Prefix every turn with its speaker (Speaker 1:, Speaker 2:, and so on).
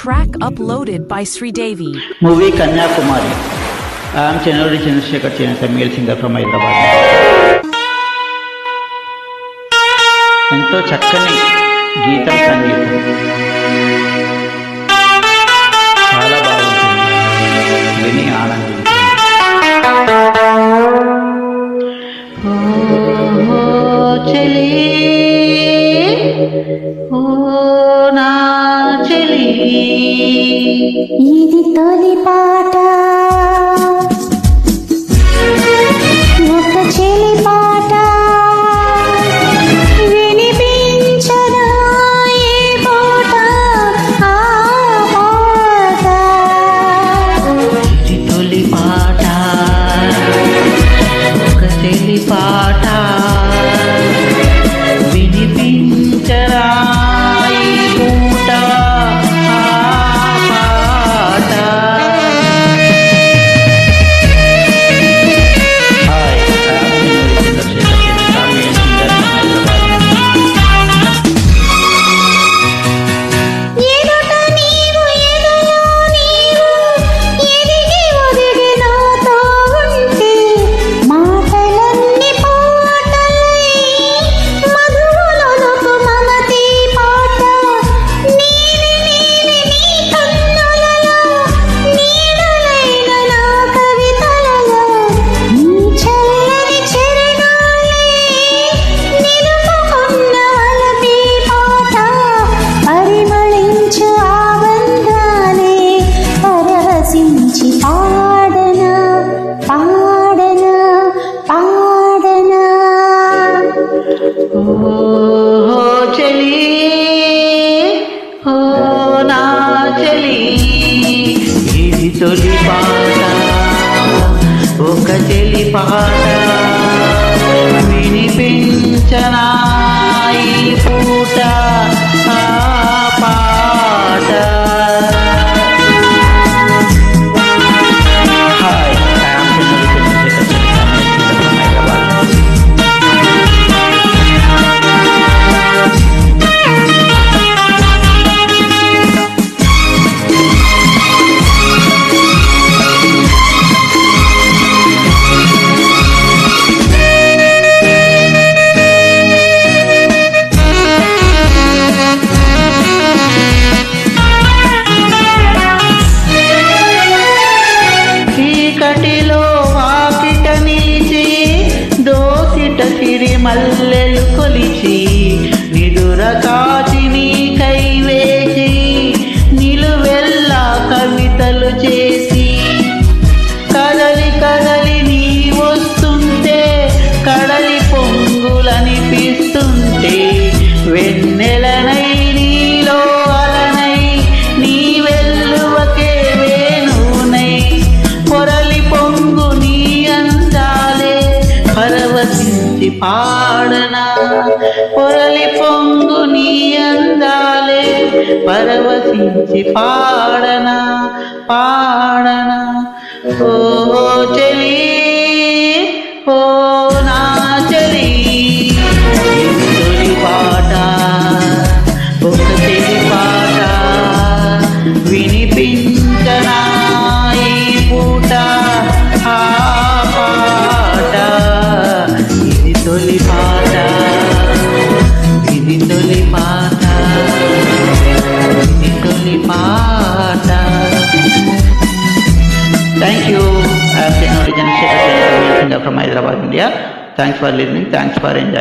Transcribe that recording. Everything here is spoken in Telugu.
Speaker 1: track uploaded by Sridevi.
Speaker 2: Movie Kanyakumari. I am Chenuri Chandrasekhar Chenata, male singer from Hyderabad. ఎంతో చక్కని గీతం సంగీతం చాలా బాగుంటుంది, విని ఆనందించండి.
Speaker 3: చలి ఓ నా చలి,
Speaker 4: ఇది తొలి పాట, ఒక చెలి పాట, వినిపించదా ఏ పాట ఆ పాట.
Speaker 3: ఇది తొలి పాట, ఒక చెలి పాట, వినిపించరా ఈ పూట ఆ పాట.
Speaker 2: Hi, I am Chenuri Chandrasekhar Chenata, male singer from Hyderabad.
Speaker 4: ఎదుట నీవు ఎదలో నీవు ఎదిగి ఒదిగి నాతో ఉంటే మాటలన్నీ పాటలై మధువులొలుకు మమతి పాట. నీలి నీలి నీ కన్నులలో నీడలైన నా కవితలలో నీ చల్లని చరణాలే నిలుపుకున్న వలపి పాట. పరిమళించు ఆబంధాలే పరవశించి పాడనా పాడనా పాడనా.
Speaker 3: ఓ చలి ఓ నా చలి, ఇది తొలి పాట, ఒక చెలి పాట, వినిపించనా ఈ పూట ఆ పాట.
Speaker 2: Hi, I am Chenuri Chandrasekhar Chenata, male singer from Hyderabad.
Speaker 3: చీకటిలో వాకిట నిలిచి దోసిట సిరి మల్లెలు కొలిచి నిదుర కాచి నీకై వేచి నిలువెల్లా కవితలు చేసి కదలి కదలి నీ వస్తుంటే కడలి పొంగులనిపిస్తుంటే వెన్నెలనై నీలో అలనై నీ వెల్లువకే వేణునై పొరలి పొంగు నీ అందాలే పరవశించి పాడనా. పొరలి పొంగు నీ అందాలే పరవశించి పాడనా పాడనా. ఓ చలి ఓ నా చలి, ఇది తొలి పాట, ఒక చెలి పాట, వినిపించనా ఈ పూట ఆ పాట. ఇది తొలి పాట, ఇది తొలి పాట, ఇది తొలి పాట. Thank you. I am Chenuri Chandrasekhar Chenata, male singer from Hyderabad, India. Thanks for listening. Thanks for enjoying.